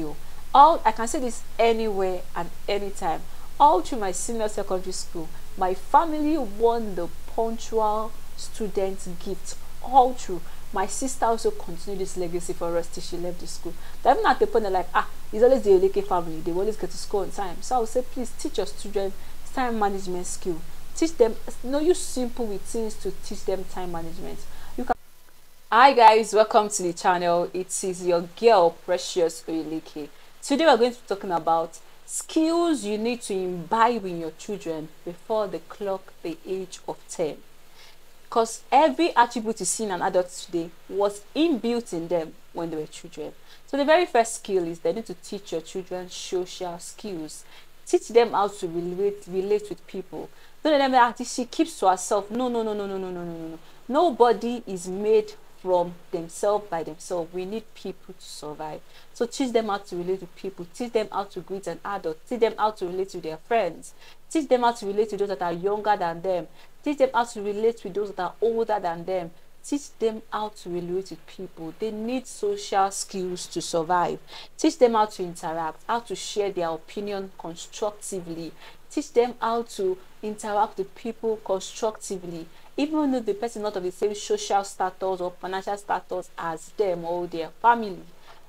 skill. All I can say this anywhere and anytime. All through my senior secondary school, my family won the punctual student gift all through. My sister also continued this legacy for us till she left the school. But even at the point they're like, it's always the Oleke family, they always get to school on time. So I would say, please teach your children time management skill. Teach them, use simple routines to teach them time management. Hi guys, welcome to the channel. It is your girl Precious Oyeleke. Today we're going to be talking about skills you need to imbibe in your children before they clock the age of 10. Because every attribute you see in an adult today was inbuilt in them when they were children. So the very first skill is they need to teach your children social skills. Teach them how to relate with people. Don't let them like she keeps to herself. No. Nobody is made from themselves by themselves. We need people to survive. So teach them how to relate with people. Teach them how to greet an adult. Teach them how to relate to their friends. Teach them how to relate to those that are younger than them. Teach them how to relate with those that are older than them. Teach them how to relate with people. They need social skills to survive. Teach them how to interact, how to share their opinion constructively. Teach them how to interact with people constructively, even though the person is not of the same social status or financial status as them or their family.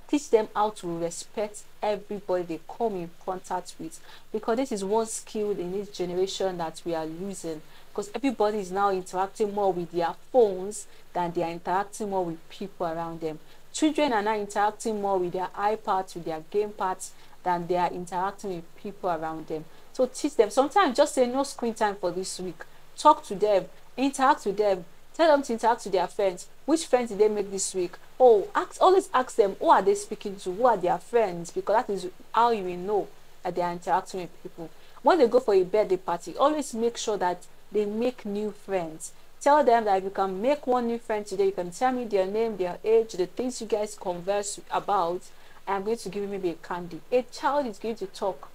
Teach them how to respect everybody they come in contact with, because this is one skill in this generation that we are losing, because everybody is now interacting more with their phones than they are interacting more with people around them. Children are now interacting more with their iPads, with their game pads, than they are interacting with people around them. So teach them. Sometimes just say no screen time for this week. Talk to them, interact with them. Tell them to interact with their friends. Which friends did they make this week? Always ask them, who are they speaking to? Who are their friends? Because that is how you will know that they are interacting with people. When they go for a birthday party, always make sure that they make new friends. Tell them that if you can make one new friend today, you can tell me their name, their age, the things you guys converse about. I am going to give you maybe a candy. A child is going to talk.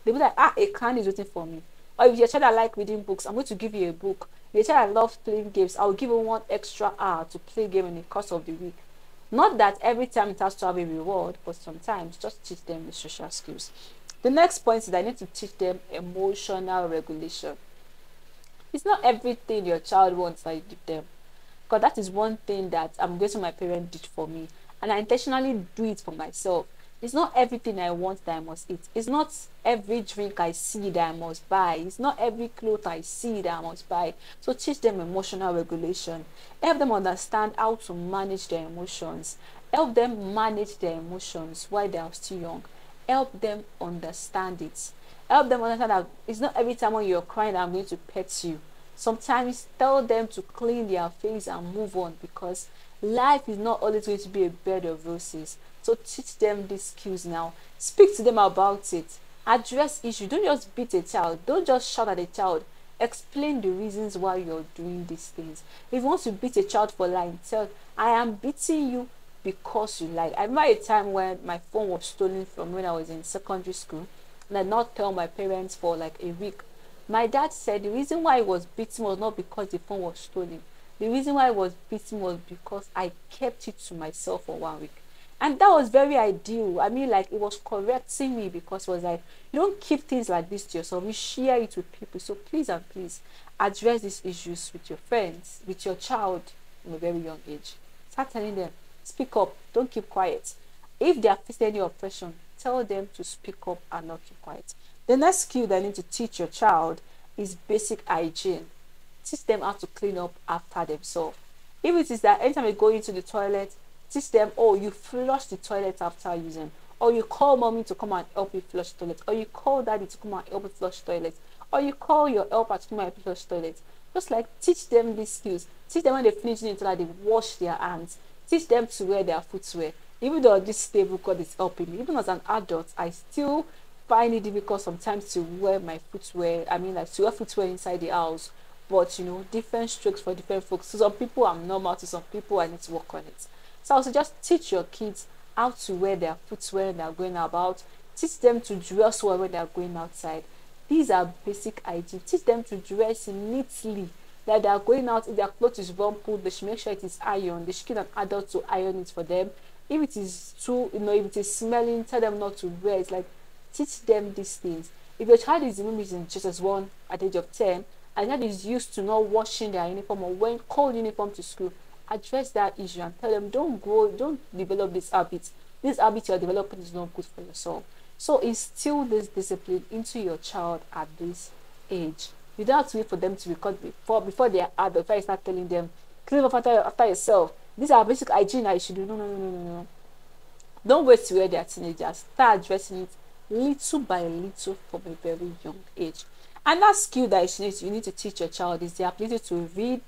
They'll be like, a candy is waiting for me. Or if your child that like reading books, I'm going to give you a book. If your child that loves playing games, I'll give you 1 extra hour to play game in the course of the week. Not that every time it has to have a reward, but sometimes just teach them the social skills. The next point is I need to teach them emotional regulation. It's not everything your child wants that you give them, because that is one thing that I'm grateful my parents did for me, and I intentionally do it for myself. It's not everything I want that I must eat. It's not every drink I see that I must buy. It's not every cloth I see that I must buy. So teach them emotional regulation. Help them understand how to manage their emotions. Help them manage their emotions while they are still young. Help them understand it. Help them understand that it's not every time when you're crying that I'm going to pet you. Sometimes tell them to clean their face and move on, because life is not always going to be a bed of roses. So teach them these skills now. Speak to them about it. Address issues. Don't just beat a child. Don't just shout at a child. Explain the reasons why you're doing these things. If you want to beat a child for lying, tell, I am beating you because you lied. I remember a time when my phone was stolen from when I was in secondary school, and I did not tell my parents for like a week. My dad said the reason why he was beating was not because the phone was stolen. The reason why I was beating was because I kept it to myself for 1 week. And that was very ideal. I mean, like, it was correcting me, because it was like, you don't keep things like this to yourself. You share it with people. So please and please address these issues with your friends, with your child from a very young age. Start telling them, speak up. Don't keep quiet. If they are facing any oppression, tell them to speak up and not keep quiet. The next skill that you need to teach your child is basic hygiene. Teach them how to clean up after themselves. If it is that anytime they go into the toilet, teach them, you flush the toilet after using, or you call mommy to come and help you flush the toilet, or you call daddy to come and help you flush the toilet, or you call your helper to come and help you flush the toilet. Just like teach them these skills. Teach them when they finish it until they wash their hands. Teach them to wear their footwear. Even though this stable cord is helping me, even as an adult, I still find it difficult sometimes to wear my footwear. I mean, like, to wear footwear inside the house. But different strokes for different folks. So some people I'm normal, to some people I need to work on it. So also just teach your kids how to wear their footwear when they are going about. Teach them to dress well when they are going outside. These are basic hygiene. Teach them to dress neatly. That they are going out, if their clothes is rumpled, they should make sure it is ironed. They should get an adult to iron it for them. If it is too, if it is smelling, tell them not to wear. It's like, teach them these things. If your child is maybe in just as one at the age of 10, and that is used to not washing their uniform or wearing cold uniform to school, address that issue and tell them, don't develop this habit. This habit you're developing is not good for yourself. So instill this discipline into your child at this age. You don't have to wait for them to record before they are adult, before you start telling them, clean up after yourself. These are basic hygiene that you should do. No, no, no, no, no. Don't wait till they are teenagers. Start addressing it little by little from a very young age. And that skill that you need to teach your child is the ability to read,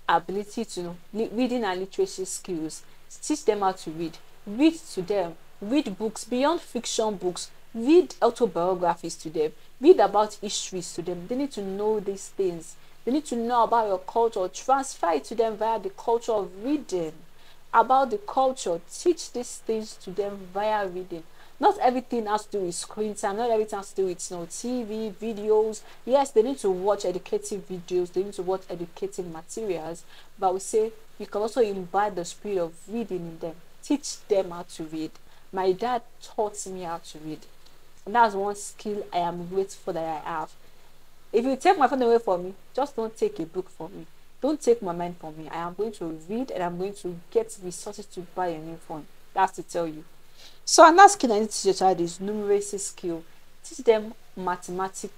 ability to reading and literacy skills. Teach them how to read. Read to them. Read books beyond fiction books. Read autobiographies to them. Read about histories to them. They need to know these things. They need to know about your culture. Transfer it to them via the culture of reading. About the culture. Teach these things to them via reading. Not everything has to do with screen time. Not everything has to do with TV, videos. Yes, they need to watch educative videos. They need to watch educative materials. But we say you can also imbibe the spirit of reading in them. Teach them how to read. My dad taught me how to read. And that's one skill I am grateful that I have. If you take my phone away from me, just don't take a book from me. Don't take my mind from me. I am going to read and I'm going to get resources to buy a new phone. That's to tell you. So another skill I need to teach your child is numeracy skill. Teach them mathematics,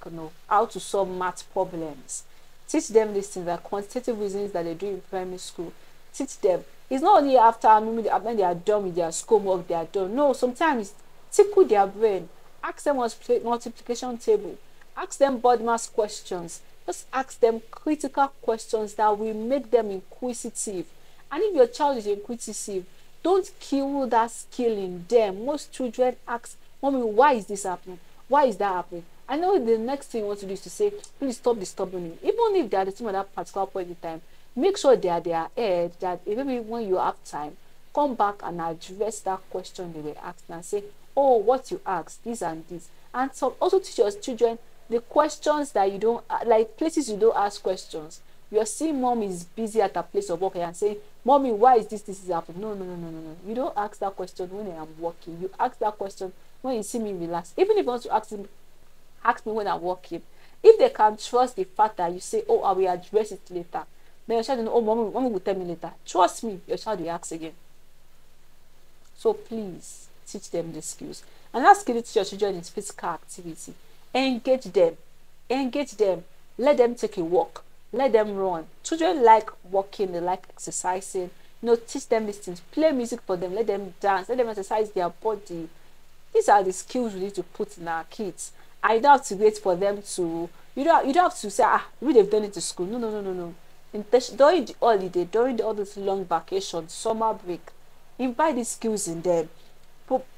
how to solve math problems. Teach them these things like quantitative reasons that they do in primary school. Teach them. It's not only after when they are done with their schoolwork, they are done. No, sometimes tickle their brain. Ask them multiplication table. Ask them board mass questions. Just ask them critical questions that will make them inquisitive. And if your child is inquisitive, don't kill that skill in them. Most children ask, Mommy, why is this happening? Why is that happening? I know the next thing you want to do is to say, please stop disturbing me. Even if they are the same at that particular point in time, make sure they are their head, that maybe when you have time, come back and address that question they were asking and say, oh, what you asked, this and this. And so also teach your children the questions that you don't, like places you don't ask questions. You're seeing mom is busy at a place of work and saying, Mommy, why is this is happening? No, no, no, no, no, no. You don't ask that question when I am working. You ask that question when you see me relax. Even if you want to ask me when I'm working. If they can trust the fact that you say, oh, I will address it later, then your child will know, oh, mommy will tell me later. Trust me, your child will ask again. So please teach them the skills. And that skill to teach your children is physical activity. Engage them. Engage them. Let them take a walk. Let them run. Children like walking, they like exercising. Teach them these things. Play music for them. Let them dance. Let them exercise their body. These are the skills we need to put in our kids. I don't have to wait for them to. You don't have to say, maybe they've done it to school. No, no, no, no, no. During the holiday, during all this long vacation, summer break, invite these skills in them.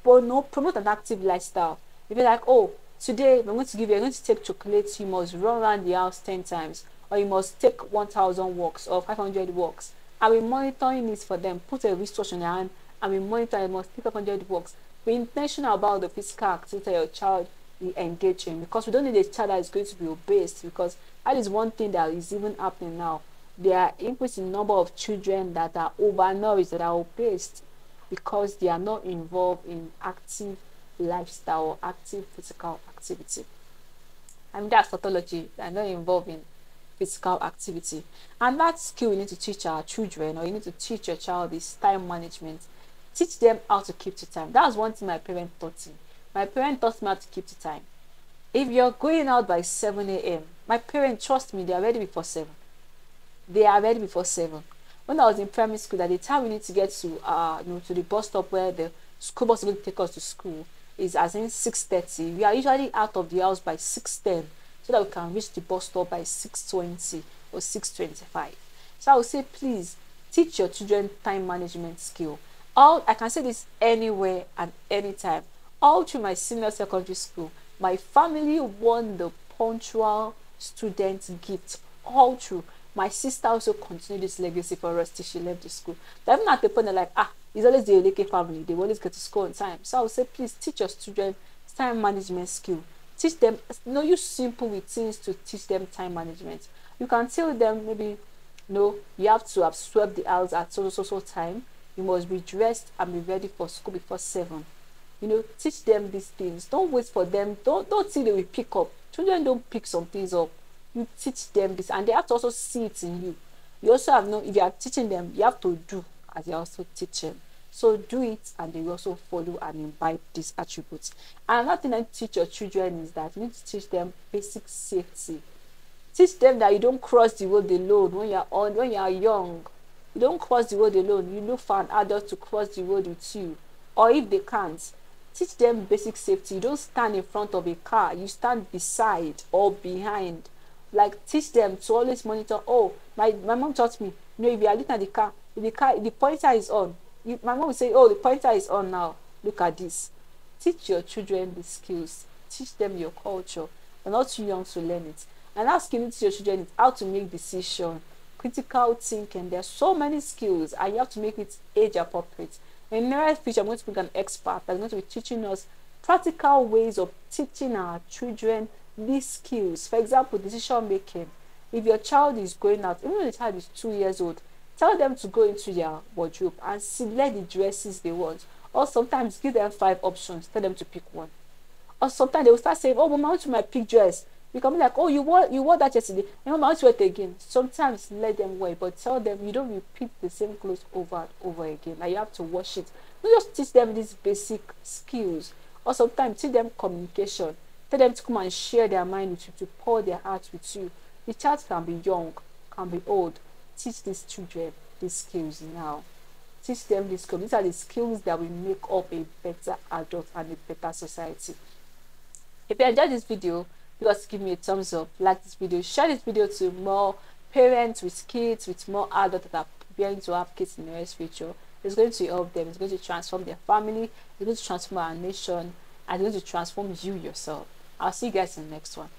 Promote an active lifestyle. If you're like, oh, today you're going to take chocolates, you must run around the house 10 times. Or you must take 1,000 walks or 500 walks. I will monitoring this for them. Put a wristwatch on your hand and we monitor. You must take 500 walks. Be intentional about the physical activity your child will engage in, because we don't need a child that is going to be obese, because that is one thing that is even happening now. There are increasing number of children that are overnourished, that are obese, because they are not involved in active lifestyle or active physical activity. I mean, that's pathology. They are not involved in physical activity. And that skill we need to teach our children, or you need to teach your child, is time management. Teach them how to keep to time. That's one thing my parents taught me. My parents taught me how to keep to time. If you're going out by 7 a.m., my parents, trust me, they are ready before 7. They are ready before 7. When I was in primary school, at the time we need to get to to the bus stop where the school bus is going to take us to school is as in 6:30. We are usually out of the house by 6:10. So that we can reach the bus stop by 6:20 or 6:25. So I would say, please teach your children time management skill. I can say this anywhere and anytime. All through my senior secondary school, my family won the punctual student gift. All through. My sister also continued this legacy for us till she left the school. But even at the point they're like, it's always the Eleke family. They always get to school on time. So I would say, please teach your children time management skill. Teach them, use simple routines to teach them time management. You can tell them maybe, you have to have swept the house at so time. You must be dressed and be ready for school before 7. You know, teach them these things. Don't wait for them. Don't think they will pick up. Children don't pick some things up. You teach them this, and they have to also see it in you. You also have no, if you are teaching them, you have to do as you also teach them. So do it, and they will also follow and imbibe these attributes. And another thing I teach your children is that you need to teach them basic safety. Teach them that you don't cross the road alone when you are young. You don't cross the road alone. You look for an adult to cross the road with you. Or if they can't, teach them basic safety. You don't stand in front of a car. You stand beside or behind. Like, teach them to always monitor. Oh, my mom taught me, you know, if you are looking at if the pointer is on, my mom will say, oh, the pointer is on now. Look at this. Teach your children the skills. Teach them your culture. They're not too young to learn it. And ask you to teach your children is how to make decisions, critical thinking. There's so many skills, and you have to make it age appropriate. In the near future, I'm going to bring an expert that's going to be teaching us practical ways of teaching our children these skills. For example, decision making. If your child is going out, even if the child is 2 years old, tell them to go into their wardrobe and select the dresses they want. Or sometimes give them 5 options, tell them to pick one. Or sometimes they will start saying, oh, Mama, I want to my pick dress. You can be like, oh, you wore that yesterday, and Mama, I want to wear it again. Sometimes let them wear, but tell them you don't repeat the same clothes over and over again. Like, you have to wash it. Don't just teach them these basic skills. Or sometimes teach them communication. Tell them to come and share their mind with you, to pour their heart with you. The child can be young, can be old. Teach these children these skills now. Teach them these skills. These are the skills that will make up a better adult and a better society. If you enjoyed this video, just give me a thumbs up, like this video, share this video to more parents with kids, with more adults that are preparing to have kids in the nearest future. It's going to help them. It's going to transform their family. It's going to transform our nation. And it's going to transform you yourself. I'll see you guys in the next one.